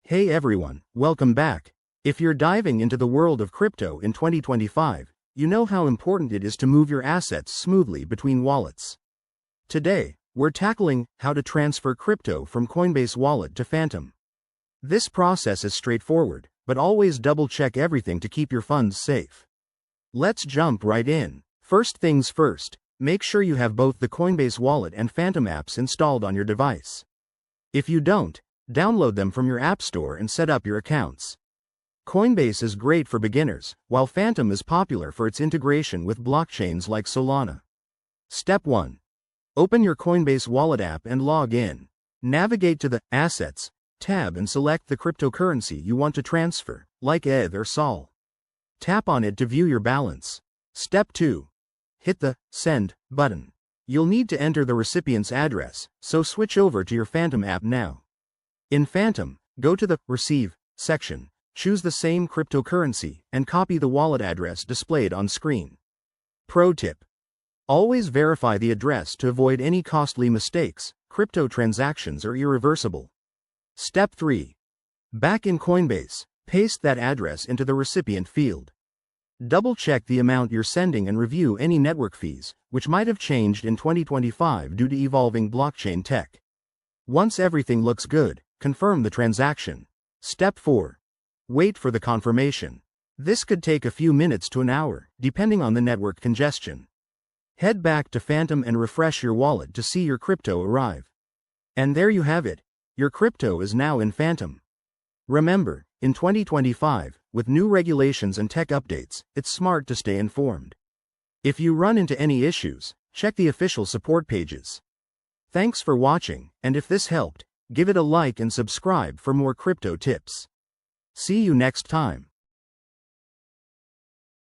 Hey everyone, welcome back. If you're diving into the world of crypto in 2025, you know how important it is to move your assets smoothly between wallets. Today, we're tackling how to transfer crypto from Coinbase Wallet to Phantom. This process is straightforward, but always double-check everything to keep your funds safe. Let's jump right in. First things first, make sure you have both the Coinbase Wallet and Phantom apps installed on your device. If you don't, download them from your app store and set up your accounts. Coinbase is great for beginners, while Phantom is popular for its integration with blockchains like Solana. Step 1. Open your Coinbase Wallet app and log in. Navigate to the Assets tab and select the cryptocurrency you want to transfer, like ETH or SOL. Tap on it to view your balance. Step 2. Hit the Send button. You'll need to enter the recipient's address, so switch over to your Phantom app now. In Phantom, go to the Receive section, choose the same cryptocurrency, and copy the wallet address displayed on screen. Pro tip: always verify the address to avoid any costly mistakes. Crypto transactions are irreversible. Step 3. Back in Coinbase, paste that address into the recipient field. Double-check the amount you're sending and review any network fees, which might have changed in 2025 due to evolving blockchain tech. Once everything looks good, confirm the transaction. Step 4. Wait for the confirmation. This could take a few minutes to an hour, depending on the network congestion. Head back to Phantom and refresh your wallet to see your crypto arrive. And there you have it. Your crypto is now in Phantom. Remember, in 2025, with new regulations and tech updates, it's smart to stay informed. If you run into any issues, check the official support pages. Thanks for watching, and if this helped, give it a like and subscribe for more crypto tips. See you next time.